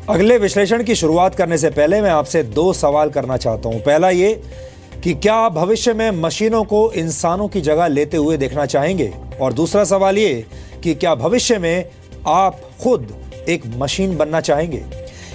अगले विश्लेषण की शुरुआत करने से पहले मैं आपसे 2 सवाल करना चाहता हूं। पहला ये कि क्या आप भविष्य में मशीनों को इंसानों की जगह लेते हुए देखना चाहेंगे, और दूसरा सवाल ये कि क्या भविष्य में आप खुद एक मशीन बनना चाहेंगे।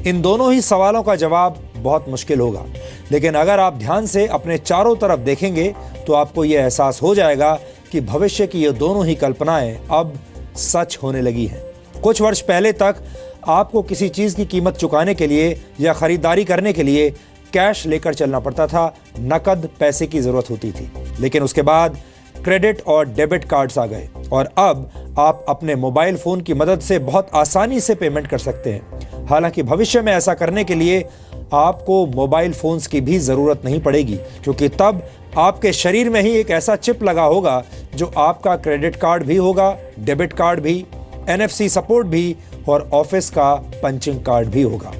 इन दोनों ही सवालों का जवाब बहुत मुश्किल होगा, लेकिन अगर आप ध्यान से अपने चारों तरफ देखेंगे तो आपको यह एहसास हो जाएगा कि भविष्य की ये दोनों ही कल्पनाएं अब सच होने लगी हैं। कुछ वर्ष पहले तक आपको किसी चीज की कीमत चुकाने के लिए या खरीदारी करने के लिए कैश लेकर चलना पड़ता था, नकद पैसे की जरूरत होती थी। लेकिन उसके बाद क्रेडिट और डेबिट कार्ड्स आ गए और अब आप अपने मोबाइल फोन की मदद से बहुत आसानी से पेमेंट कर सकते हैं। हालांकि भविष्य में ऐसा करने के लिए आपको मोबाइल फोन्स की भी जरूरत नहीं पड़ेगी, क्योंकि तब आपके शरीर में ही एक ऐसा चिप लगा होगा जो आपका क्रेडिट कार्ड भी होगा, डेबिट कार्ड भी, NFC सपोर्ट भी और ऑफिस का पंचिंग कार्ड भी होगा।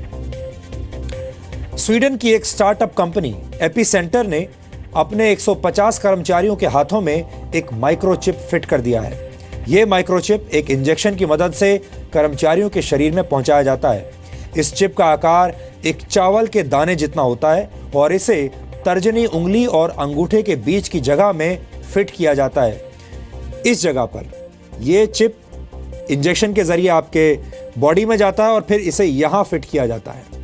स्वीडन की एक स्टार्टअप कंपनी एपीसेंटर ने अपने 150 कर्मचारियों के हाथों में एक माइक्रोचिप फिट कर दिया है। यह माइक्रोचिप एक इंजेक्शन की मदद से कर्मचारियों के शरीर में पहुंचाया जाता है। इस चिप का आकार एक चावल के दाने जितना होता है और इसे तर्जनी उंगली और अंगूठे के बीच की जगह में फिट किया जाता है। इस जगह पर यह चिप इंजेक्शन के जरिए आपके बॉडी में जाता है और फिर इसे यहां फिट किया जाता है।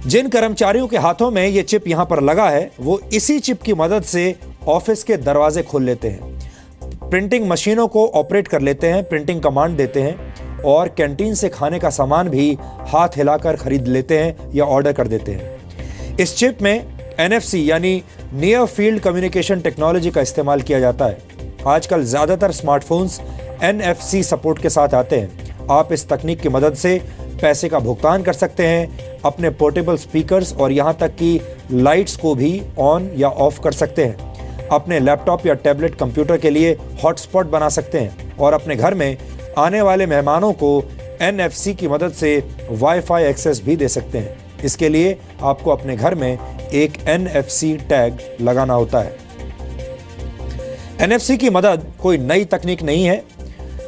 जिन कर्मचारियों के हाथों में यह चिप यहां पर लगा है, वो इसी चिप की मदद से ऑफिस के दरवाजे खोल लेते हैं, प्रिंटिंग मशीनों को ऑपरेट कर लेते हैं, प्रिंटिंग कमांड देते हैं और कैंटीन से खाने का सामान भी हाथ हिलाकर खरीद लेते हैं या ऑर्डर कर देते हैं। इस चिप में NFC यानी नियर फील्ड कम्युनिकेशन टेक्नोलॉजी का इस्तेमाल किया जाता है। आजकल ज्यादातर स्मार्टफोन्स NFC सपोर्ट के साथ आते हैं। आप इस तकनीक की मदद से पैसे का भुगतान कर सकते हैं, अपने पोर्टेबल स्पीकर्स और यहां तक कि लाइट्स को भी ऑन या ऑफ कर सकते हैं, अपने लैपटॉप या टैबलेट कंप्यूटर के लिए हॉटस्पॉट बना सकते हैं और अपने घर में आने वाले मेहमानों को NFC की मदद से वाईफाई एक्सेस भी दे सकते हैं। इसके लिए आपको अपने घर में एक NFC टैग लगाना होता है। NFC की मदद कोई नई तकनीक नहीं है,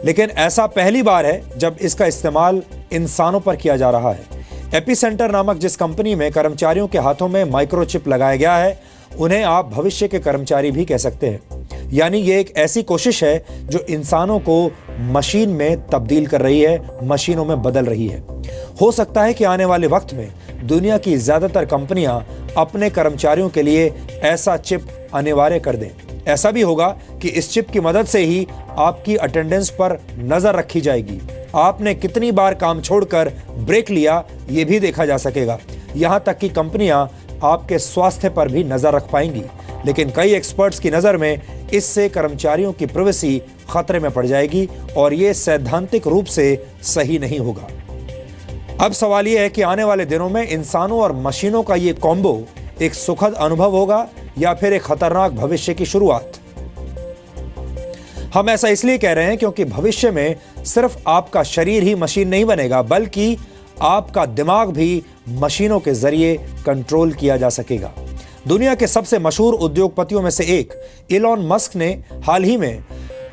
लेकिन ऐसा पहली बार है जब इसका इस्तेमाल इंसानों पर किया जा रहा है। एपीसेंटर नामक जिस कंपनी में कर्मचारियों के हाथों में माइक्रोचिप लगाया गया है, उन्हें आप भविष्य के कर्मचारी भी कह सकते हैं। यानी ये एक ऐसी कोशिश है जो इंसानों को मशीन में तब्दील कर रही है, मशीनों में बदल रही है। हो सकता है कि आने वाले वक्त में दुनिया की ज्यादातर कंपनियां अपने कर्मचारियों के लिए ऐसा चिप अनिवार्य कर दें। ऐसा भी होगा कि इस चिप की मदद से ही आपकी अटेंडेंस पर नजर रखी जाएगी। आपने कितनी बार काम छोड़कर ब्रेक लिया, ये भी देखा जा सकेगा। यहां तक कि कंपनियां आपके स्वास्थ्य पर भी नजर रख पाएंगी। लेकिन कई एक्सपर्ट्स की नजर में इससे कर्मचारियों की प्राइवेसी खतरे में पड़ जाएगी और ये सैद्धांतिक रूप से सही नहीं होगा। अब सवाल यह है कि आने वाले दिनों में इंसानों और मशीनों का ये कॉम्बो एक सुखद अनुभव होगा या फिर एक खतरनाक भविष्य की शुरुआत। हम ऐसा इसलिए कह रहे हैं क्योंकि भविष्य में सिर्फ आपका शरीर ही मशीन नहीं बनेगा, बल्कि आपका दिमाग भी मशीनों के जरिए कंट्रोल किया जा सकेगा। दुनिया के सबसे मशहूर उद्योगपतियों में से एक इलॉन मस्क ने हाल ही में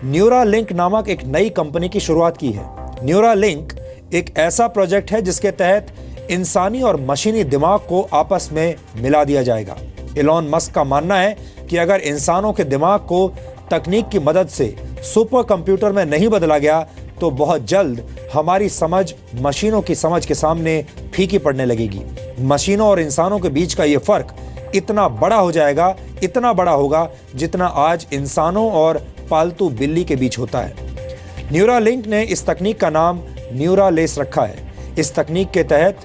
न्यूरालिंक नामक एक नई कंपनी की शुरुआत की है। न्यूरालिंक एक ऐसा प्रोजेक्ट है जिसके तहत इंसानी और मशीनी दिमाग को आपस में मिला दिया जाएगा। इलॉन मस्क का मानना है कि अगर इंसानों के दिमाग को तकनीक की मदद से सुपर कंप्यूटर में नहीं बदला गया तो बहुत जल्द हमारी समझ मशीनों की समझ के सामने फीकी पड़ने लगेगी। मशीनों और इंसानों के बीच का यह फर्क इतना बड़ा हो जाएगा, इतना बड़ा होगा जितना आज इंसानों और पालतू बिल्ली के बीच होता है। न्यूरालिंक ने इस तकनीक का नाम न्यूरालेस रखा है। इस तकनीक के तहत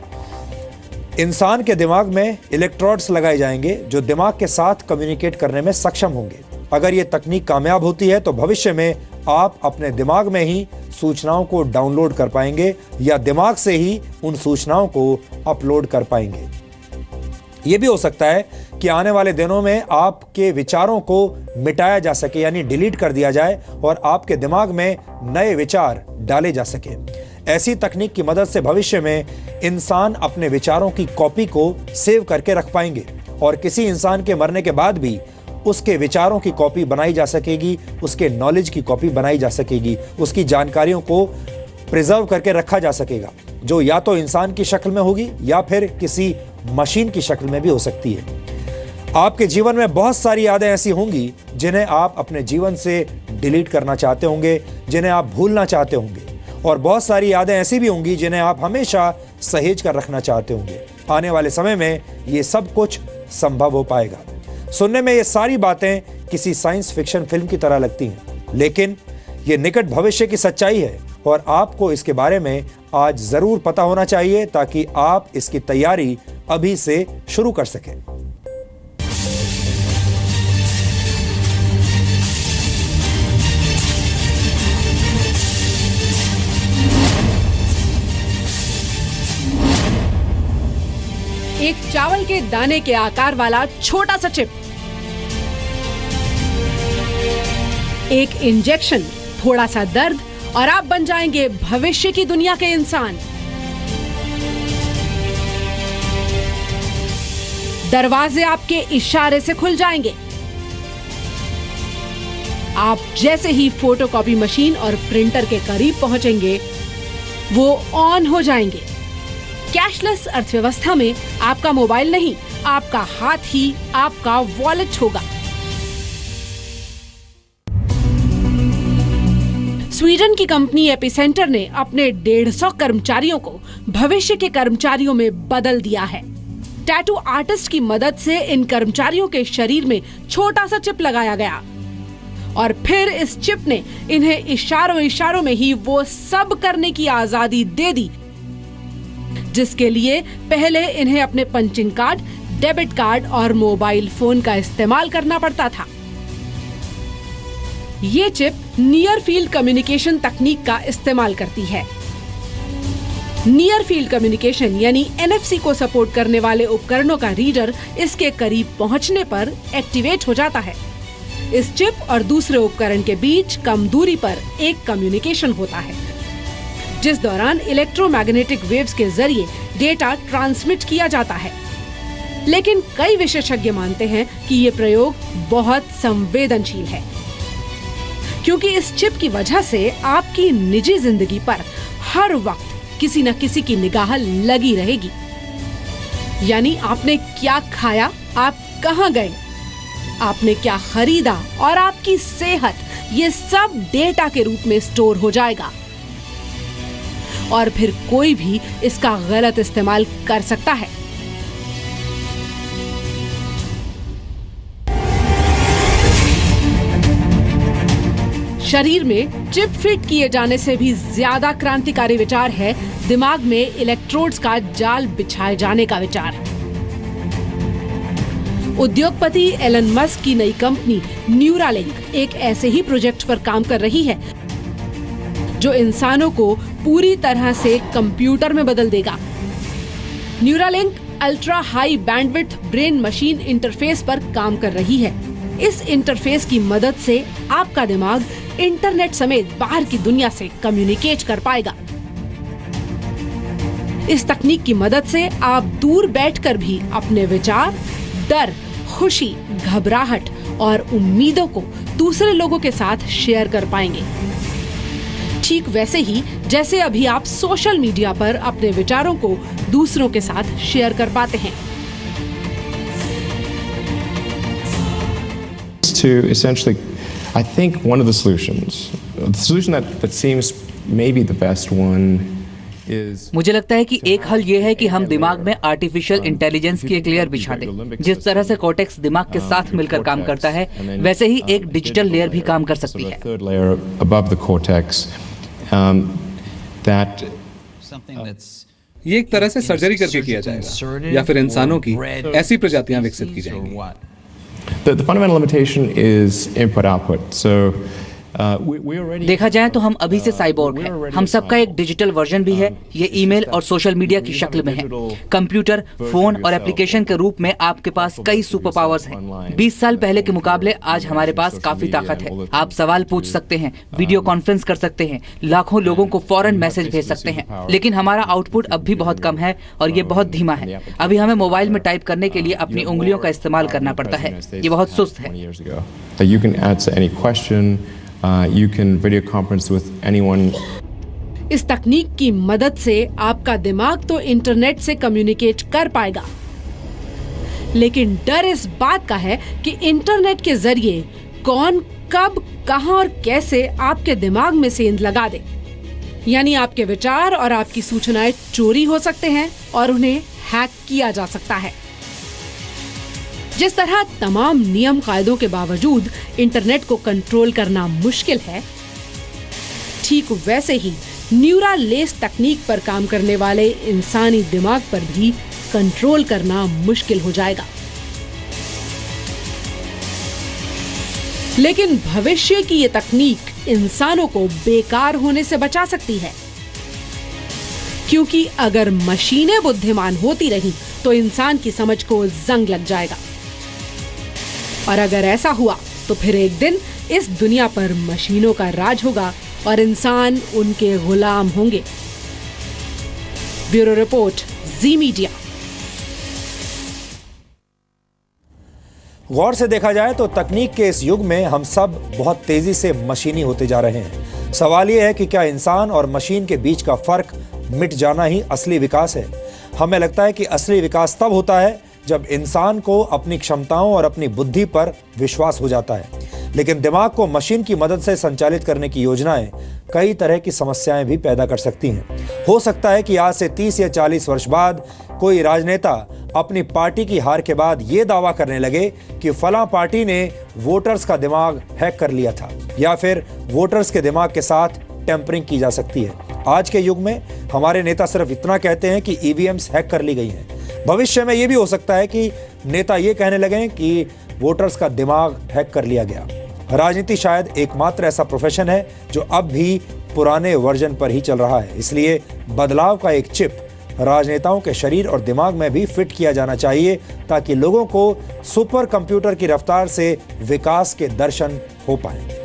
इंसान के दिमाग में इलेक्ट्रोड्स लगाए जाएंगे जो दिमाग के साथ कम्युनिकेट करने में सक्षम होंगे। अगर ये तकनीक कामयाब होती है तो भविष्य में आप अपने दिमाग में ही सूचनाओं को डाउनलोड कर पाएंगे या दिमाग से ही उन सूचनाओं को अपलोड कर पाएंगे। यह भी हो सकता है कि आने वाले दिनों में आपके विचारों को मिटाया जा सके, यानी डिलीट कर दिया जाए और आपके दिमाग में नए विचार डाले जा सके। ऐसी तकनीक की मदद से भविष्य में इंसान अपने विचारों की कॉपी को सेव करके रख पाएंगे और किसी इंसान के मरने के बाद भी उसके विचारों की कॉपी बनाई जा सकेगी, उसके नॉलेज की कॉपी बनाई जा सकेगी, उसकी जानकारियों को प्रिजर्व करके रखा जा सकेगा। जो या तो इंसान की शक्ल में होगी या फिर किसी मशीन की शक्ल में भी हो सकती है। आपके जीवन में बहुत सारी यादें ऐसी होंगी जिन्हें आप अपने जीवन से डिलीट करना चाहते होंगे, जिन्हें आप भूलना चाहते होंगे, और बहुत सारी यादें ऐसी भी होंगी जिन्हें आप हमेशा सहेज कर रखना चाहते होंगे। आने वाले समय में ये सब कुछ संभव हो पाएगा। सुनने में ये सारी बातें किसी साइंस फिक्शन फिल्म की तरह लगती हैं, लेकिन ये निकट भविष्य की सच्चाई है और आपको इसके बारे में आज जरूर पता होना चाहिए ताकि आप इसकी तैयारी अभी से शुरू कर सकें। एक चावल के दाने के आकार वाला छोटा सा चिप, एक इंजेक्शन, थोड़ा सा दर्द और आप बन जाएंगे भविष्य की दुनिया के इंसान। दरवाजे आपके इशारे से खुल जाएंगे। आप जैसे ही फोटोकॉपी मशीन और प्रिंटर के करीब पहुंचेंगे, वो ऑन हो जाएंगे। कैशलेस अर्थव्यवस्था में आपका मोबाइल नहीं, आपका हाथ ही आपका वॉलेट होगा। स्वीडन की कंपनी एपिसेंटर ने अपने 150 कर्मचारियों को भविष्य के कर्मचारियों में बदल दिया है। टैटू आर्टिस्ट की मदद से इन कर्मचारियों के शरीर में छोटा सा चिप लगाया गया और फिर इस चिप ने इन्हें इशारों में ही वो सब करने की आजादी दे दी जिसके लिए पहले इन्हें अपने पंचिंग कार्ड, डेबिट कार्ड और मोबाइल फोन का इस्तेमाल करना पड़ता था। ये चिप नियर फील्ड कम्युनिकेशन तकनीक का इस्तेमाल करती है। नियर फील्ड कम्युनिकेशन यानी NFC को सपोर्ट करने वाले उपकरणों का रीडर इसके करीब पहुंचने पर एक्टिवेट हो जाता है। इस चिप और दूसरे उपकरण के बीच कम दूरी पर एक कम्युनिकेशन होता है, जिस दौरान इलेक्ट्रोमैग्नेटिक वेव्स के जरिए डेटा ट्रांसमिट किया जाता है। लेकिन कई विशेषज्ञ मानते हैं कि ये प्रयोग बहुत संवेदनशील है, क्योंकि इस चिप की वजह से आपकी निजी जिंदगी पर हर वक्त किसी न किसी की निगाह लगी रहेगी। यानी आपने क्या खाया, आप कहाँ गए, आपने क्या खरीदा और आपकी सेहत, ये सब डेटा के रूप में स्टोर हो जाएगा और फिर कोई भी इसका गलत इस्तेमाल कर सकता है। शरीर में चिप फिट किए जाने से भी ज्यादा क्रांतिकारी विचार है दिमाग में इलेक्ट्रोड्स का जाल बिछाए जाने का विचार। उद्योगपति एलन मस्क की नई कंपनी न्यूरालिंक एक ऐसे ही प्रोजेक्ट पर काम कर रही है जो इंसानों को पूरी तरह से कंप्यूटर में बदल देगा। Neuralink ultra high bandwidth brain machine interface पर काम कर रही है। इस इंटरफेस की मदद से आपका दिमाग इंटरनेट समेत बाहर की दुनिया से कम्युनिकेट कर पाएगा। इस तकनीक की मदद से आप दूर बैठकर भी अपने विचार, डर, खुशी, घबराहट और उम्मीदों को दूसरे लोगों के साथ शेयर कर पाएंगे। ठीक वैसे ही जैसे अभी आप सोशल मीडिया पर अपने विचारों को दूसरों के साथ शेयर कर पाते हैं। To essentially, I think one of the solution that seems maybe the best one is. मुझे लगता है कि एक हल ये है कि हम दिमाग में आर्टिफिशियल इंटेलिजेंस की एक लेयर बिछा दें। जिस तरह से कॉर्टेक्स दिमाग के साथ मिलकर काम करता है, वैसे ही एक डिजिटल लेयर भी काम कर सकती है। Third layer above the cortex, that ये एक तरह से सर्जरी करके किया जाएगा या फिर इंसानों की ऐसी प्रजातियां विकसित की जाएंगी। the fundamental limitation is input-output. So we already देखा जाए तो हम अभी से साइबोर्ग हैं। हम सबका एक डिजिटल वर्जन भी है। ये ईमेल और सोशल मीडिया की शक्ल में है। कंप्यूटर, फोन और एप्लीकेशन के रूप में आपके पास कई सुपर पावर्स हैं। 20 साल पहले के मुकाबले आज हमारे पास काफी ताकत है। आप सवाल पूछ सकते हैं, वीडियो कॉन्फ्रेंस कर सकते हैं, लाखों लोगों को फौरन मैसेज भेज सकते हैं। लेकिन हमारा आउटपुट अब भी बहुत कम है और ये बहुत धीमा है। अभी हमें मोबाइल में टाइप करने के लिए अपनी उंगलियों का इस्तेमाल करना पड़ता है। ये बहुत सुस्त है। You can answer any question. You can video conference with anyone. इस तकनीक की मदद से आपका दिमाग तो इंटरनेट से कम्युनिकेट कर पाएगा, लेकिन डर इस बात का है कि इंटरनेट के जरिए कौन, कब, कहां और कैसे आपके दिमाग में सेंध लगा दे। यानी आपके विचार और आपकी सूचनाएं चोरी हो सकते हैं और उन्हें हैक किया जा सकता है। जिस तरह तमाम नियम कायदों के बावजूद इंटरनेट को कंट्रोल करना मुश्किल है, ठीक वैसे ही न्यूरल लेस तकनीक पर काम करने वाले इंसानी दिमाग पर भी कंट्रोल करना मुश्किल हो जाएगा। लेकिन भविष्य की ये तकनीक इंसानों को बेकार होने से बचा सकती है, क्योंकि अगर मशीनें बुद्धिमान होती रहीं तो इंसान की समझ को जंग लग जाएगा। और अगर ऐसा हुआ तो फिर एक दिन इस दुनिया पर मशीनों का राज होगा और इंसान उनके गुलाम होंगे। ब्यूरो रिपोर्ट, जी मीडिया। गौर से देखा जाए तो तकनीक के इस युग में हम सब बहुत तेजी से मशीनी होते जा रहे हैं। सवाल यह है कि क्या इंसान और मशीन के बीच का फर्क मिट जाना ही असली विकास है? हमें लगता है कि असली विकास तब होता है जब इंसान को अपनी क्षमताओं और अपनी बुद्धि पर विश्वास हो जाता है। लेकिन दिमाग को मशीन की मदद से संचालित करने की योजनाएं कई तरह की समस्याएं भी पैदा कर सकती हैं। हो सकता है कि आज से 30 या 40 वर्ष बाद कोई राजनेता अपनी पार्टी की हार के बाद ये दावा करने लगे कि फलां पार्टी ने वोटर्स का दिमाग हैक कर लिया था, या फिर वोटर्स के दिमाग के साथ टेम्परिंग की जा सकती है। आज के युग में हमारे नेता सिर्फ इतना कहते हैं कि ईवीएम्स हैक कर ली गई हैं। भविष्य में यह भी हो सकता है कि नेता ये कहने लगें कि वोटर्स का दिमाग हैक कर लिया गया। राजनीति शायद एकमात्र ऐसा प्रोफेशन है जो अब भी पुराने वर्जन पर ही चल रहा है। इसलिए बदलाव का एक चिप राजनेताओं के शरीर और दिमाग में भी फिट किया जाना चाहिए, ताकि लोगों को सुपर कंप्यूटर की रफ्तार से विकास के दर्शन हो पाएं।